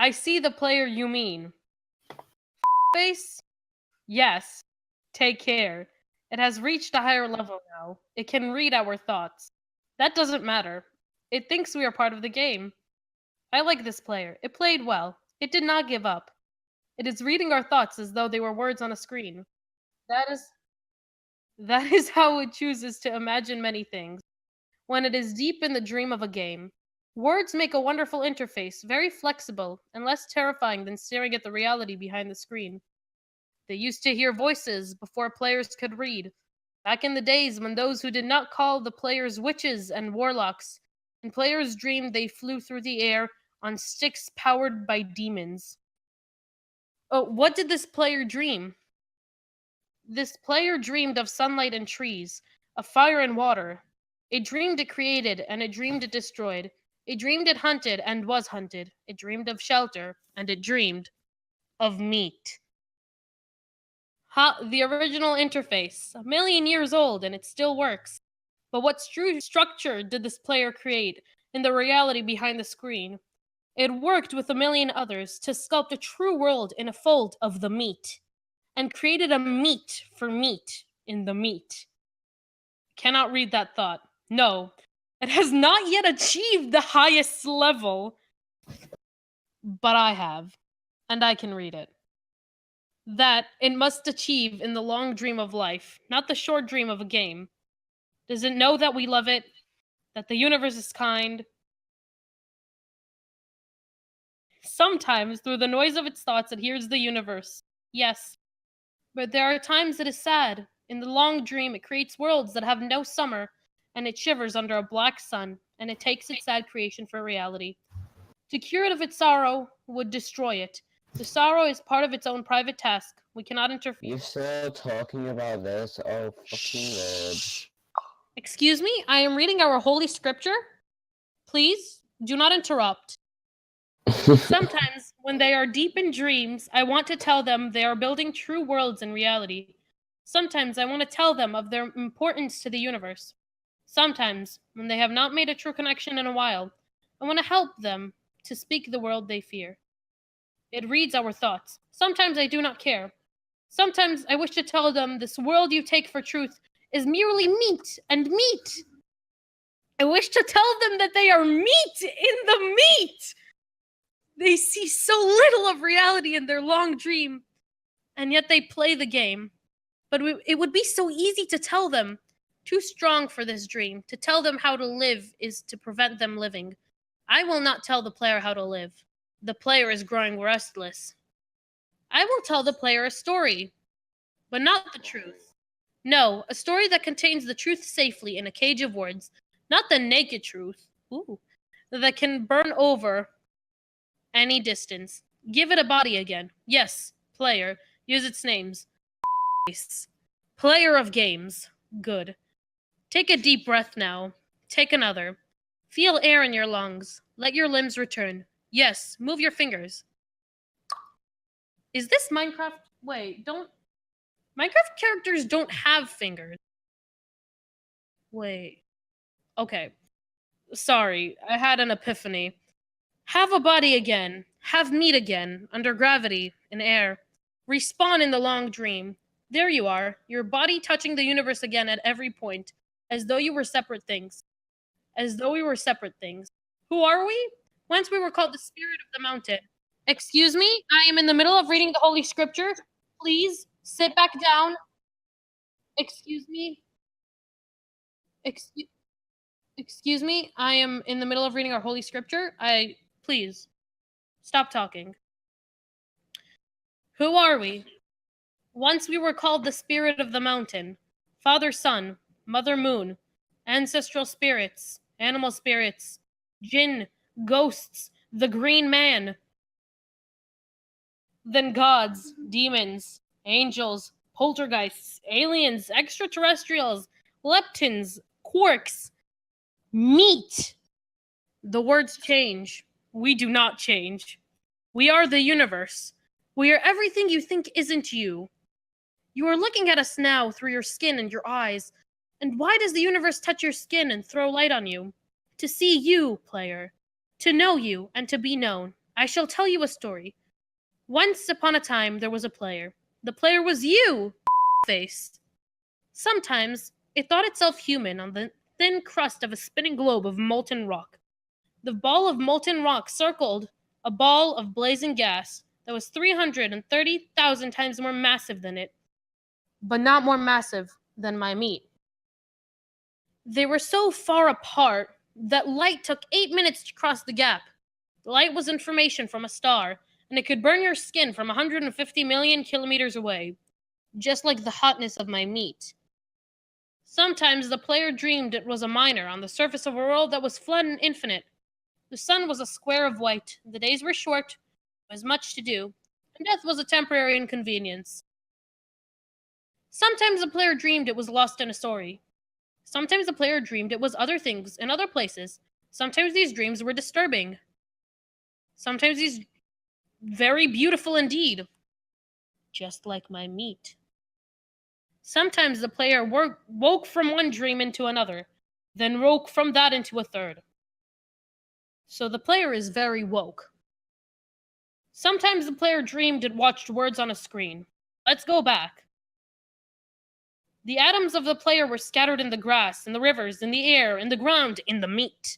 I see the player you mean. Face? Yes. Take care. It has reached a higher level now. It can read our thoughts. That doesn't matter. It thinks we are part of the game. I like this player. It played well. It did not give up. It is reading our thoughts as though they were words on a screen. That is that is how it chooses to imagine many things. When it is deep in the dream of a game. Words make a wonderful interface, very flexible and less terrifying than staring at the reality behind the screen. They used to hear voices before players could read. Back in the days when those who did not call the players witches and warlocks, and players dreamed they flew through the air on sticks powered by demons. Oh, what did this player dream? This player dreamed of sunlight and trees, of fire and water. It dreamed it created, and it dreamed it destroyed. It dreamed it hunted and was hunted. It dreamed of shelter, and it dreamed of meat. The original interface, 1,000,000 years old, and it still works. But what true structure did this player create in the reality behind the screen? It worked with 1,000,000 others to sculpt a true world in a fold of the meat, and created a meat for meat in the meat. Cannot read that thought. No, it has not yet achieved the highest level. But I have, and I can read it. That it must achieve in the long dream of life, not the short dream of a game. Does it know that we love it? That the universe is kind? Sometimes, through the noise of its thoughts, it hears the universe. Yes. But there are times it is sad. In the long dream, it creates worlds that have no summer, and it shivers under a black sun, and it takes its sad creation for reality. To cure it of its sorrow would destroy it. The sorrow is part of its own private task. We cannot interfere. You still talking about this? Oh, fucking Lord. Excuse me? I am reading our holy scripture. Please, do not interrupt. Sometimes, when they are deep in dreams, I want to tell them they are building true worlds in reality. Sometimes I want to tell them of their importance to the universe. Sometimes, when they have not made a true connection in a while, I want to help them to speak the world they fear. It reads our thoughts. Sometimes I do not care. Sometimes I wish to tell them this world you take for truth is merely meat and meat. I wish to tell them that they are meat in the meat. They see so little of reality in their long dream, and yet they play the game. But it would be so easy to tell them, too strong for this dream. To tell them how to live is to prevent them living. I will not tell the player how to live. The player is growing restless. I will tell the player a story, but not the truth. No, a story that contains the truth safely in a cage of words, not the naked truth, that can burn over any distance. Give it a body again. Yes, player. Use its names. Player of games. Good. Take a deep breath now. Take another. Feel air in your lungs. Let your limbs return. Yes, move your fingers. Is this Minecraft? Wait, don't... Minecraft characters don't have fingers. Wait. Okay. Sorry, I had an epiphany. Have a body again. Have meat again. Under gravity. In air. Respawn in the long dream. There you are. Your body touching the universe again at every point. As though you were separate things. As though we were separate things. Who are we? Once we were called the spirit of the mountain. Excuse me? I am in the middle of reading the Holy Scripture. Please, sit back down. Excuse me? Excuse me? I am in the middle of reading our Holy Scripture. Please, stop talking. Who are we? Once we were called the spirit of the mountain. Father Sun, Mother Moon, ancestral spirits, animal spirits, jinn, ghosts, the green man. Then gods, demons, angels, poltergeists, aliens, extraterrestrials, leptons, quarks, meat. The words change. We do not change. We are the universe. We are everything you think isn't you. You are looking at us now through your skin and your eyes. And why does the universe touch your skin and throw light on you? To see you, player. To know you and to be known. I shall tell you a story. Once upon a time, there was a player. The player was you, face. Sometimes, it thought itself human on the thin crust of a spinning globe of molten rock. The ball of molten rock circled a ball of blazing gas that was 330,000 times more massive than it, but not more massive than my meat. They were so far apart that light took 8 minutes to cross the gap. The light was information from a star, and it could burn your skin from 150 million kilometers away, just like the hotness of my meat. Sometimes the player dreamed it was a miner on the surface of a world that was flat and infinite. The sun was a square of white, the days were short, there was much to do, and death was a temporary inconvenience. Sometimes the player dreamed it was lost in a story. Sometimes the player dreamed it was other things in other places. Sometimes these dreams were disturbing. Sometimes these very beautiful indeed, just like my meat. Sometimes the player woke from one dream into another, then woke from that into a third. So the player is very woke. Sometimes the player dreamed it watched words on a screen. Let's go back. The atoms of the player were scattered in the grass, in the rivers, in the air, in the ground, in the meat.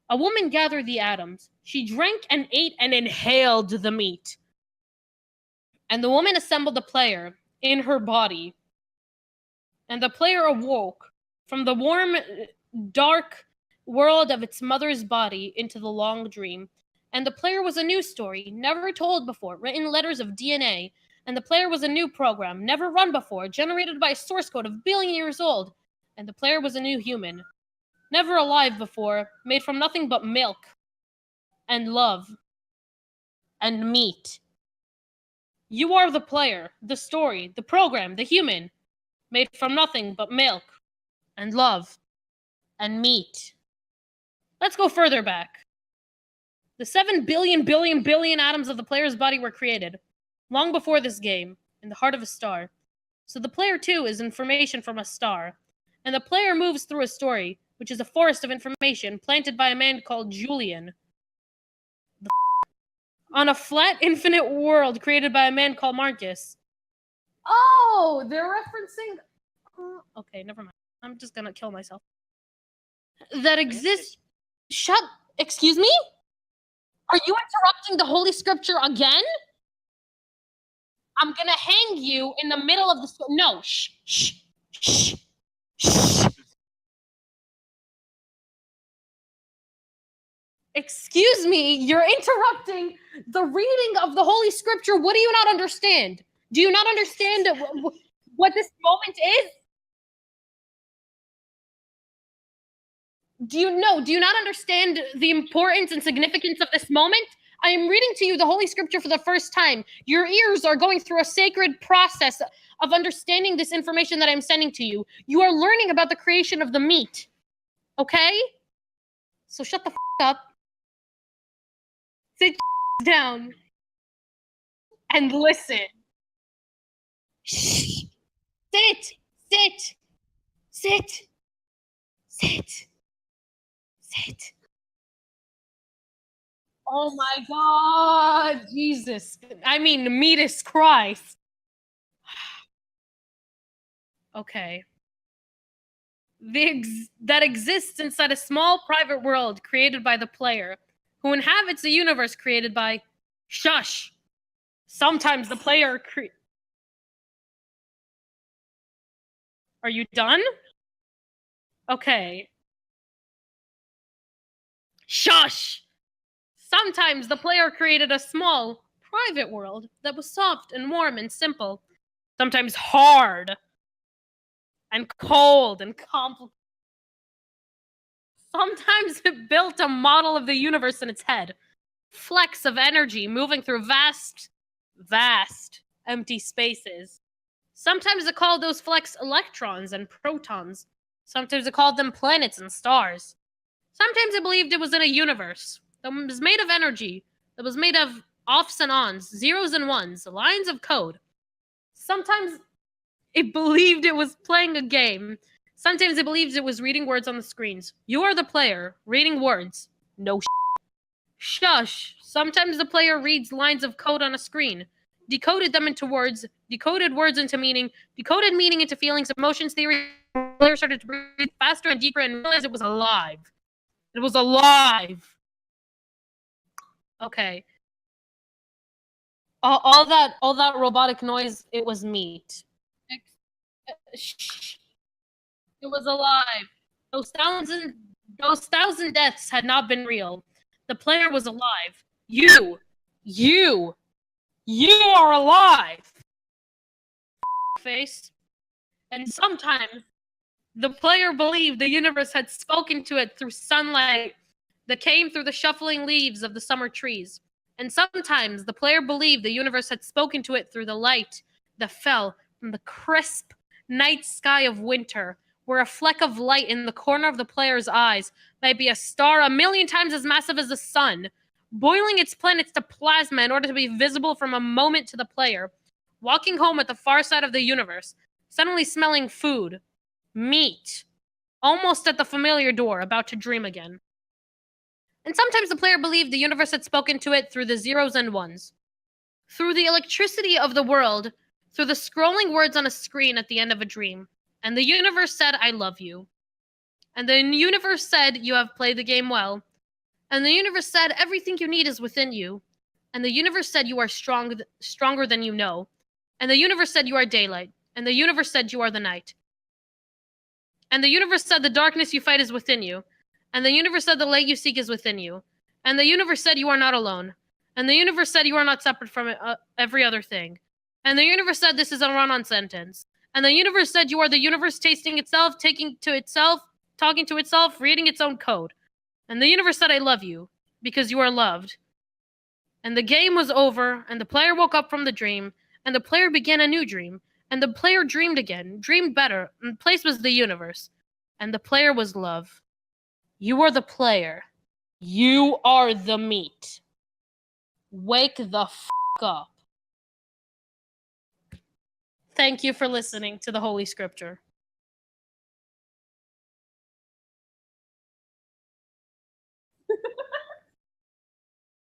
A woman gathered the atoms. She drank and ate and inhaled the meat. And the woman assembled the player in her body. And the player awoke from the warm, dark world of its mother's body into the long dream. And the player was a new story, never told before, written in letters of DNA. And the player was a new program, never run before, generated by a source code of billion years old. And the player was a new human, never alive before, made from nothing but milk, and love, and meat. You are the player, the story, the program, the human, made from nothing but milk, and love, and meat. Let's go further back. The 7 billion atoms of the player's body were created, long before this game, in the heart of a star. So the player, too, is information from a star. And the player moves through a story, which is a forest of information planted by a man called Julian. On a flat, infinite world created by a man called Marcus. Oh, they're referencing... okay, never mind. I'm just gonna kill myself. That exists... Shut... Excuse me? Are you interrupting the Holy Scripture again? I'm gonna hang you in the middle of the... No, shh, shh, shh, shh. Excuse me, you're interrupting the reading of the Holy Scripture. What do you not understand? Do you not understand what this moment is? Do you not understand the importance and significance of this moment? I am reading to you the Holy Scripture for the first time. Your ears are going through a sacred process of understanding this information that I'm sending to you. You are learning about the creation of the meat. Okay? So shut the up. Sit down. And listen. Shh. Sit. Sit. Sit. Sit. Sit. Oh my God, Jesus. I mean, meatus Christ. Okay. That exists inside a small private world created by the player, who inhabits a universe created by... Shush! Sometimes the player Are you done? Okay. Shush! Sometimes the player created a small, private world that was soft and warm and simple. Sometimes hard and cold and complicated. Sometimes it built a model of the universe in its head. Flecks of energy moving through vast, empty spaces. Sometimes it called those flecks electrons and protons. Sometimes it called them planets and stars. Sometimes it believed it was in a universe that was made of energy, that was made of offs and ons, zeros and ones, lines of code. Sometimes it believed it was playing a game. Sometimes it believes it was reading words on the screens. You are the player, reading words. No Shush. Sometimes the player reads lines of code on a screen, decoded them into words, decoded words into meaning, decoded meaning into feelings, emotions, theory. The player started to breathe faster and deeper and realized it was alive. It was alive. Okay. All that robotic noise, it was meat. Shh. It was alive. Those thousand deaths had not been real. The player was alive. You are alive. Face. And sometimes the player believed the universe had spoken to it through sunlight that came through the shuffling leaves of the summer trees. And sometimes the player believed the universe had spoken to it through the light that fell from the crisp night sky of winter, where a fleck of light in the corner of the player's eyes might be a star 1,000,000 times as massive as the sun, boiling its planets to plasma in order to be visible from a moment to the player, walking home at the far side of the universe, suddenly smelling food, meat, almost at the familiar door, about to dream again. And sometimes the player believed the universe had spoken to it through the zeros and ones, through the electricity of the world, through the scrolling words on a screen at the end of a dream. And the universe said, I love you. And the universe said, you have played the game well. And the universe said, everything you need is within you. And the universe said, you are stronger than you know. And the universe said, you are daylight. And the universe said, you are the night. And the universe said, the darkness you fight is within you. And the universe said, the light you seek is within you. And the universe said, you are not alone. And the universe said, you are not separate from every other thing. And the universe said, this is a run-on sentence. And the universe said, you are the universe tasting itself, taking to itself, talking to itself, reading its own code. And the universe said, I love you, because you are loved. And the game was over, and the player woke up from the dream, and the player began a new dream. And the player dreamed again, dreamed better, and the place was the universe. And the player was love. You are the player. You are the meat. Wake the f*** up. Thank you for listening to the Holy Scripture.